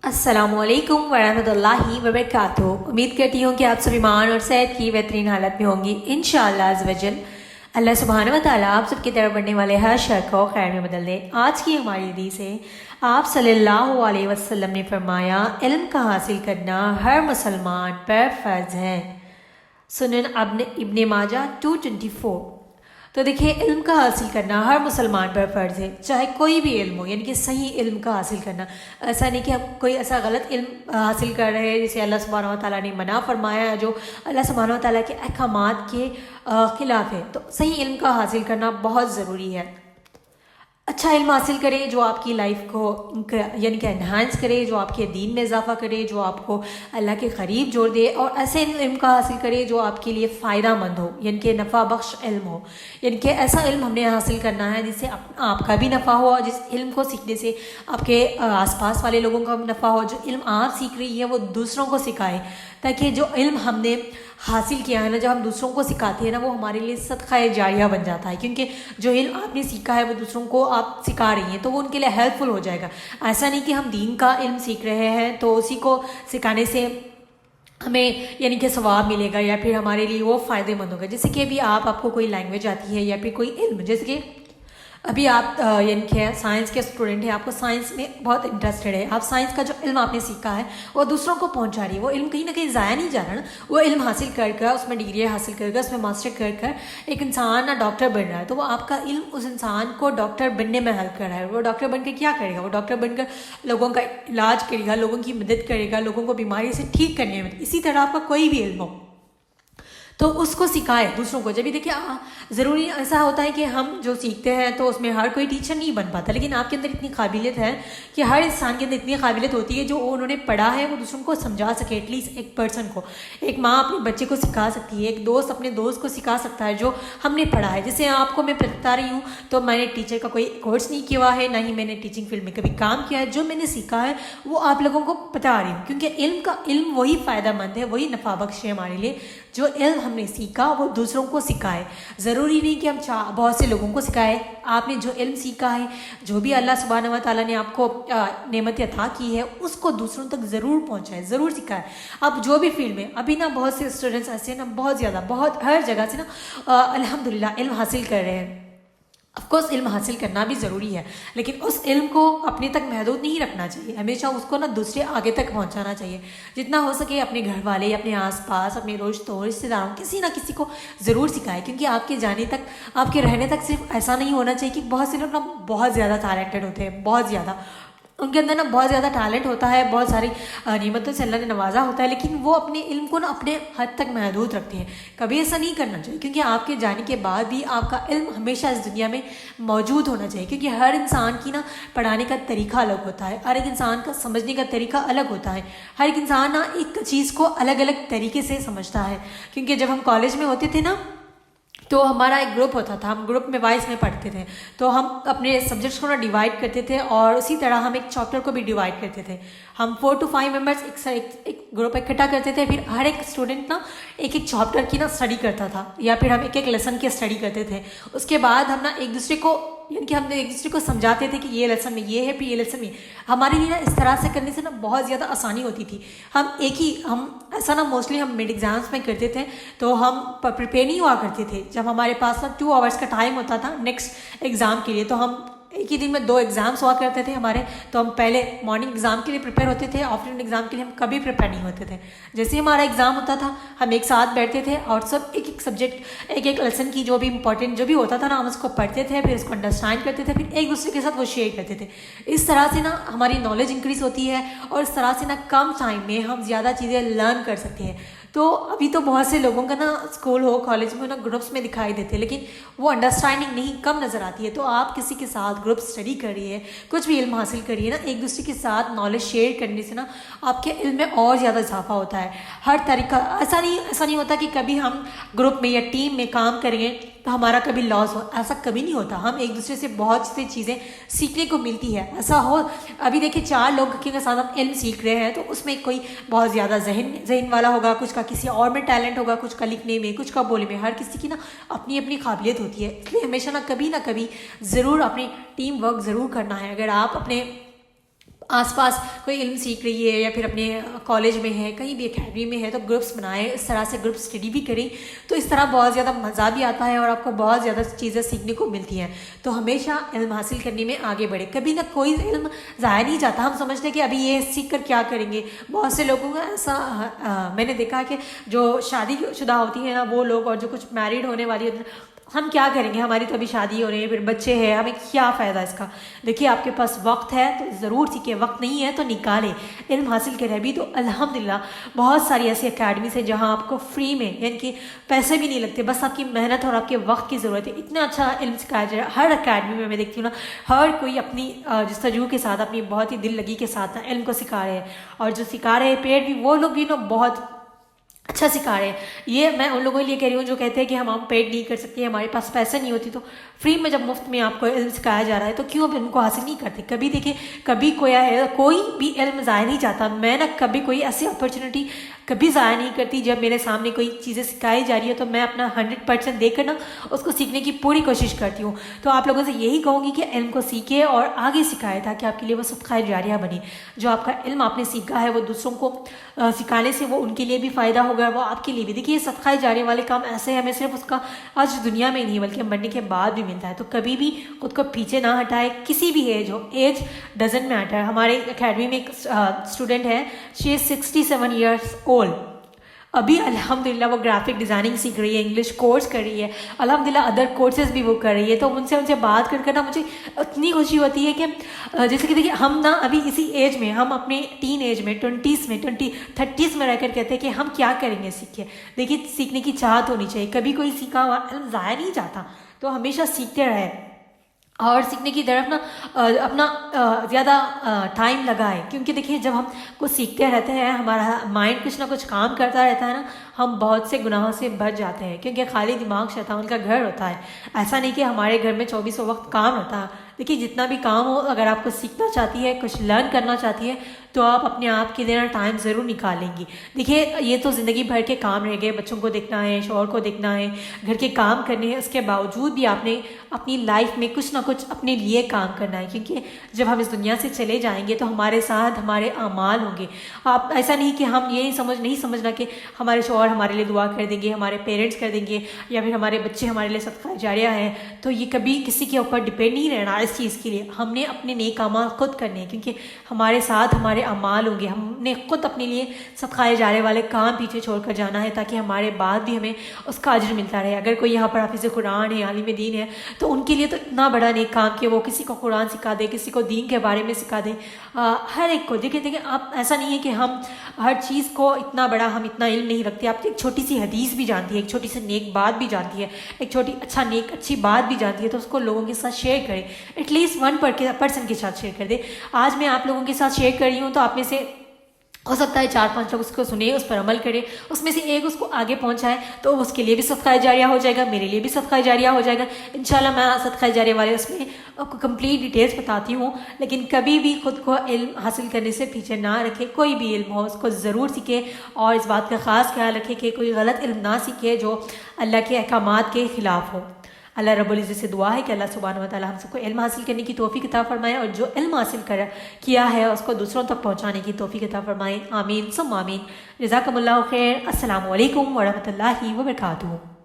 अस्सलाम वालेकुम वरहमतुल्लाहि वबरकातुहू। उम्मीद करती हूँ कि आप सब ईमान और सेहत की बेहतरीन हालत में होंगी इंशाअल्लाह अज़्ज़ व जल। अल्लाह सुब्हानहू व तआला आप सबकी तरफ बढ़ने वाले हर शर को खैर में बदल दे। आज की हमारी हदीस है, आप सल्लल्लाहु अलैहि वसल्लम ने फरमाया, इल्म का हासिल करना हर मुसलमान पर फ़र्ज़ है। सुनन इब्ने माजा 224। तो देखिए, इल्म का हासिल करना हर मुसलमान पर फ़र्ज़ है, चाहे कोई भी इल्म हो, यानी कि सही इल्म का हासिल करना। ऐसा नहीं कि हम कोई ऐसा गलत इल्म हासिल कर रहे हैं जिसे अल्लाह सुब्हानहू व तआला ने मना फरमाया है, जो अल्लाह सुब्हानहू व तआला के अहकामात के ख़िलाफ़ है। तो सही इल्म का हासिल करना बहुत ज़रूरी है। अच्छा इल्म हासिल करें जो आपकी लाइफ को यानी कि एनहांस करे, जो आपके दीन में इजाफा करे, जो आपको अल्लाह के करीब जोड़ दे, और ऐसे इल्म का हासिल करें जो आपके लिए फ़ायदा मंद हो, यानी कि नफ़ा बख्श इल्म हो। यानी कि ऐसा इल्म हमने हासिल करना है जिससे आपका भी नफ़ा हो, और जिस इल्म को सीखने से आपके आसपास वाले लोगों का भी नफ़ा हो। जो इल्म आप सीख रही है वो दूसरों को सिखाए, ताकि जो इल्म हमने हासिल किया है ना, जब हम दूसरों को सिखाते हैं ना, वो हमारे लिए सदका जारिया बन जाता है। क्योंकि जो इल्म आपने सीखा है वो दूसरों को आप सिखा रही हैं, तो वो उनके लिए हेल्पफुल हो जाएगा। ऐसा नहीं कि हम दीन का इल्म सीख रहे हैं तो उसी को सिखाने से हमें यानी कि सवाब मिलेगा या फिर हमारे लिए वो फ़ायदेमंद होगा। जैसे कि अभी आपको कोई लैंग्वेज आती है या फिर कोई इल्म, जैसे कि अभी आप यानी कि साइंस के स्टूडेंट हैं, आपको साइंस में बहुत इंटरेस्टेड है, आप साइंस का जो इल्म आपने सीखा है वो दूसरों को पहुंचा रही है। वो इल्म कहीं ना कहीं ज़ाया नहीं जा रहा ना, वो इल्म हासिल कर कर, उसमें डिग्री हासिल कर कर, उसमें मास्टर कर कर एक इंसान ना डॉक्टर बन रहा है, तो वो आपका इल्म उस इंसान को डॉक्टर बनने में हेल्प कर रहा है। वो डॉक्टर बनकर क्या करेगा? वो डॉक्टर बनकर लोगों का इलाज करेगा, लोगों की मदद करेगा, लोगों को बीमारी से ठीक करने में। इसी तरह आपका कोई भी इल्म हो तो उसको सिखाए दूसरों को। जब भी देखिए, ज़रूरी ऐसा होता है कि हम जो सीखते हैं तो उसमें हर कोई टीचर नहीं बन पाता, लेकिन आपके अंदर इतनी काबिलियत है कि हर इंसान के अंदर इतनी काबिलियत होती है जो उन्होंने पढ़ा है वो दूसरों को समझा सके। एटलीस्ट एक पर्सन को, एक माँ अपने बच्चे को सिखा सकती है, एक दोस्त अपने दोस्त को सिखा सकता है जो हमने पढ़ा है। जैसे आपको मैं बता रही हूँ, तो मैंने टीचर का कोई कोर्स नहीं किया है, ना ही मैंने टीचिंग फील्ड में कभी काम किया है। जो मैंने सीखा है वो आप लोगों को बता रही हूँ, क्योंकि इल्म वही फ़ायदा मंद है, वही नफ़ा बख्श है हमारे लिए। जो इल्म हमने सीखा वो दूसरों को सिखाए। ज़रूरी नहीं कि हम बहुत से लोगों को सिखाए। आपने जो इल्म सीखा है, जो भी अल्लाह सुब्हानहू व तआला ने आपको नेमत अता की है, उसको दूसरों तक ज़रूर पहुंचाए, ज़रूर सिखाए। अब जो भी फील्ड में अभी ना बहुत से स्टूडेंट्स ऐसे ना, बहुत ज़्यादा, बहुत हर जगह से ना अल्हम्दुलिल्लाह इल्म हासिल कर रहे हैं। ऑफकोर्स इल्म हासिल करना भी ज़रूरी है, लेकिन उस इल्म को अपने तक महदूद नहीं रखना चाहिए। हमेशा उसको ना दूसरे आगे तक पहुंचाना चाहिए। जितना हो सके अपने घर वाले, अपने आसपास, अपने दोस्तों, रिश्तेदारों, किसी ना किसी को ज़रूर सिखाएं। क्योंकि आपके जाने तक, आपके रहने तक सिर्फ ऐसा नहीं होना चाहिए कि बहुत से लोग ना बहुत ज़्यादा टैलेंटेड होते हैं, बहुत ज़्यादा उनके अंदर ना बहुत ज़्यादा टैलेंट होता है, बहुत सारी नेमतों से अल्लाह ने नवाजा होता है, लेकिन वो अपने इल्म को ना अपने हद तक महदूद रखते हैं। कभी ऐसा नहीं करना चाहिए, क्योंकि आपके जाने के बाद भी आपका इल्म हमेशा इस दुनिया में मौजूद होना चाहिए। क्योंकि हर इंसान की ना पढ़ाने का तरीका अलग होता है, हर एक इंसान का समझने का तरीका अलग होता है। हर एक इंसान ना एक चीज़ को अलग अलग तरीके से समझता है। क्योंकि जब हम कॉलेज में होते थे ना, तो हमारा एक ग्रुप होता था, हम ग्रुप में वाइज में पढ़ते थे, तो हम अपने सब्जेक्ट्स को ना डिवाइड करते थे, और उसी तरह हम एक चैप्टर को भी डिवाइड करते थे। हम 4 to 5 मेंबर्स एक ग्रुप इकट्ठा करते थे, फिर हर एक स्टूडेंट ना एक एक चैप्टर की ना स्टडी करता था, या फिर हम एक एक लेसन की स्टडी करते थे। उसके बाद हम ना एक दूसरे को, यानी कि हम एक दूसरे को समझाते थे कि ये लेसन में ये है, फिर ये लेसन में। हमारे लिए ना इस तरह से करने से ना बहुत ज़्यादा आसानी होती थी। हम ऐसा ना मोस्टली हम मिड एग्जाम्स में करते थे, तो हम प्रिपेयर नहीं हुआ करते थे। जब हमारे पास ना 2 आवर्स का टाइम होता था नेक्स्ट एग्ज़ाम के लिए, तो हम एक ही दिन में 2 एग्ज़ाम्स हुआ करते थे हमारे। तो हम पहले मॉर्निंग एग्ज़ाम के लिए प्रिपेयर होते थे, आफ्टरनून एग्ज़ाम के लिए हम कभी प्रिपेयर नहीं होते थे। जैसे ही हमारा एग्ज़ाम होता था, हम एक साथ बैठते थे और सब एक एक सब्जेक्ट, एक एक लेसन की जो भी इंपॉर्टेंट जो भी होता था ना, हम उसको पढ़ते थे, फिर उसको अंडरस्टैंड करते थे, फिर एक दूसरे के साथ वो शेयर करते थे। इस तरह से ना हमारी नॉलेज इंक्रीज़ होती है, और इस तरह से ना कम टाइम में हम ज़्यादा चीज़ें लर्न कर सकते हैं। तो अभी तो बहुत से लोगों का ना स्कूल हो, कॉलेज में ना ग्रुप्स में दिखाई देते हैं, लेकिन वो अंडरस्टैंडिंग नहीं, कम नज़र आती है। तो आप किसी के साथ ग्रुप स्टडी करिए, कुछ भी इल्म हासिल करिए ना, एक दूसरे के साथ नॉलेज शेयर करने से ना आपके इल्म में और ज़्यादा इजाफा होता है। हर तरीका ऐसा नहीं होता कि कभी हम ग्रुप में या टीम में काम करेंगे तो हमारा कभी लॉस हो, ऐसा कभी नहीं होता। हम एक दूसरे से बहुत सी चीज़ें सीखने को मिलती है। ऐसा हो, अभी देखिए 4 लोग के साथ हम इल्म सीख रहे हैं, तो उसमें कोई बहुत ज़्यादा जहन वाला होगा, कुछ का किसी और में टैलेंट होगा, कुछ का लिखने में, कुछ का बोलने में। हर किसी की ना अपनी अपनी काबिलियत होती है, इसलिए हमेशा ना कभी ज़रूर अपनी टीम वर्क ज़रूर करना है। अगर आप अपने آس پاس کوئی علم سیکھ رہی ہے یا پھر اپنے کالج میں ہے، کہیں بھی اکیڈمی میں ہے، تو گروپس بنائیں، اس طرح سے گروپ اسٹڈی بھی کریں، تو اس طرح بہت زیادہ مزہ بھی آتا ہے اور آپ کو بہت زیادہ چیزیں سیکھنے کو ملتی ہیں. تو ہمیشہ علم حاصل کرنے میں آگے بڑھے، کبھی نہ کوئی علم ضائع نہیں جاتا. ہم سمجھتے ہیں کہ ابھی یہ سیکھ کر کیا کریں گے. بہت سے لوگوں کا ایسا میں نے دیکھا کہ جو شادی شدہ ہوتی ہیں نا وہ لوگ، اور جو کچھ میرڈ ہونے والی ہوتی ہیں، ہم کیا کریں گے، ہماری تو ابھی شادی ہو رہی ہے، پھر بچے ہیں، ہمیں کیا فائدہ اس کا. دیکھیے آپ کے پاس وقت ہے تو ضرور سیکھیں، وقت نہیں ہے تو نکالیں، علم حاصل کریں. ابھی تو الحمدللہ بہت ساری ایسی اکیڈمیز ہیں جہاں آپ کو فری میں، یعنی کہ پیسے بھی نہیں لگتے، بس آپ کی محنت اور آپ کے وقت کی ضرورت ہے. اتنا اچھا علم سکھایا جائے ہر اکیڈمی میں دیکھتی ہوں نا، ہر کوئی اپنی جستجو کے ساتھ، اپنی بہت ہی دل لگی کے ساتھ علم کو سکھا رہے ہیں. اور جو سکھا رہے ہیں پیڈ بھی، وہ لوگ بھی نا بہت اچھا سکھا رہے ہیں. یہ میں ان لوگوں کے لیے کہہ رہی ہوں جو کہتے ہیں کہ ہم پیڈ نہیں کر سکتے، ہمارے پاس پیسے نہیں ہوتی. تو فری میں جب مفت میں آپ کو علم سکھایا جا رہا ہے تو کیوں ان کو حاصل نہیں کرتے. کبھی دیکھیں، کبھی کوئی بھی علم ضائع نہیں جاتا. میں نا کبھی کوئی ایسی اپرچونیٹی کبھی ضائع نہیں کرتی. جب میرے سامنے کوئی چیزیں سکھائی جا رہی ہے تو میں اپنا 100% دے کر نا اس کو سیکھنے کی پوری کوشش کرتی ہوں. تو آپ لوگوں سے یہی کہوں گی کہ علم کو سیکھیں اور آگے سکھائے، تاکہ آپ کے لیے وہ صدقہ جاریہ بنے. جو آپ کا علم آپ نے سیکھا ہے وہ دوسروں کو سکھانے سے وہ ان کے لیے بھی فائدہ ہوگا، وہ آپ کے لیے بھی. دیکھیے یہ صدقہ جاریہ والے کام ایسے ہیں، ہمیں صرف اس کا آج دنیا میں نہیں بلکہ مرنے کے بعد بھی ملتا ہے. تو کبھی بھی خود کو پیچھے نہ ہٹائے، کسی بھی ایج ہو، ایج ڈزنٹ میٹر. ہمارے اکیڈمی میں ایک اسٹوڈنٹ ہے، شی از 67 ایئرس اولڈ. ابھی الحمدللہ وہ گرافک ڈیزائننگ سیکھ رہی ہے، انگلش کورس کر رہی ہے، الحمدللہ ادر کورسز بھی وہ کر رہی ہے. تو ان سے بات کر نا مجھے اتنی خوشی ہوتی ہے کہ جیسے کہ دیکھیے ہم نا ابھی اسی ایج میں، ہم اپنے ٹین ایج میں، 20s میں، 30s میں رہ کر کہتے ہیں کہ ہم کیا کریں گے سیکھ کے. دیکھیے سیکھنے کی چاہت ہونی چاہیے. کبھی کوئی سیکھا ہوا علم ضائع نہیں جاتا، تو ہمیشہ سیکھتے رہے اور سیکھنے کی طرف نا اپنا زیادہ ٹائم لگائے. کیونکہ دیکھیے جب ہم کچھ سیکھتے رہتے ہیں، ہمارا مائنڈ کچھ نہ کچھ کام کرتا رہتا ہے نا، ہم بہت سے گناہوں سے بچ جاتے ہیں. کیونکہ خالی دماغ شیطان کا گھر ہوتا ہے. ایسا نہیں کہ ہمارے گھر میں 24 وقت کام ہوتا ہے. دیکھیے جتنا بھی کام ہو، اگر آپ کو سیکھنا چاہتی ہے، کچھ لرن کرنا چاہتی ہے، تو آپ اپنے آپ کے لیے ٹائم ضرور نکالیں گی. دیکھیے یہ تو زندگی بھر کے کام رہ گئے، بچوں کو دیکھنا ہے، شوہر کو دیکھنا ہے، گھر کے کام کرنے ہیں. اس کے باوجود بھی آپ نے اپنی لائف میں کچھ نہ کچھ اپنے لیے کام کرنا ہے. کیونکہ جب ہم اس دنیا سے چلے جائیں گے تو ہمارے ساتھ ہمارے اعمال ہوں گے. آپ ایسا نہیں کہ ہم یہ نہیں سمجھنا کہ ہمارے شوہر ہمارے لیے دعا کر دیں گے، ہمارے پیرنٹس کر دیں گے، یا پھر ہمارے بچے ہمارے لیے صدقہ جاریہ ہیں. تو یہ کبھی کسی کے اوپر ڈپینڈ نہیں رہنا اس چیز کے لیے. ہم نے اپنے نیک اعمال خود کرنے ہیں، کیونکہ ہمارے ساتھ ہمارے اعمال ہوں گے. ہم نے خود اپنے لیے صدقہ جاریہ والے کام پیچھے چھوڑ کر جانا ہے، تاکہ ہمارے بعد بھی ہمیں اس کا اجر ملتا رہے. اگر کوئی یہاں پر حافظ قرآن ہے، عالم دین ہے، تو ان کے لیے تو اتنا بڑا نیک کام کہ وہ کسی کو قرآن سکھا دے، کسی کو دین کے بارے میں سکھا دے، ہر ایک کو. دیکھیں آپ ایسا نہیں ہے کہ ہم ہر چیز کو اتنا بڑا، ہم اتنا علم نہیں رکھتے. آپ ایک چھوٹی سی حدیث بھی جانتی ہے، ایک چھوٹی سی نیک بات بھی جانتی ہے، ایک چھوٹی اچھی بات بھی جانتی ہے، تو اس کو لوگوں کے ساتھ شیئر کریں. ایٹ لیسٹ 1% کے ساتھ شیئر کر دیں. آج میں آپ لوگوں کے ساتھ شیئر کر رہی ہوں، تو آپ میں سے ہو سکتا ہے 4-5 لوگ اس کو سنیں، اس پر عمل کریں، اس میں سے ایک اس کو آگے پہنچائے، تو اس کے لیے بھی صدقہ جاریہ ہو جائے گا، میرے لیے بھی صدقہ جاریہ ہو جائے گا. انشاءاللہ میں صدقہ جاریہ والے اس میں آپ کو کمپلیٹ ڈیٹیلز بتاتی ہوں. لیکن کبھی بھی خود کو علم حاصل کرنے سے پیچھے نہ رکھے. کوئی بھی علم ہو اس کو ضرور سیکھے، اور اس بات کا خاص خیال رکھے کہ کوئی غلط علم نہ سیکھے جو اللہ کے احکامات کے خلاف ہو. اللہ رب العزت سے دعا ہے کہ اللہ سبحانہ و تعالی ہم سب کو علم حاصل کرنے کی توفیق عطا فرمائے، اور جو علم حاصل کیا ہے اس کو دوسروں تک پہنچانے کی توفیق عطا فرمائے. آمین ثم آمین. جزاکم اللہ خیر. السلام علیکم ورحمۃ اللہ وبرکاتہ.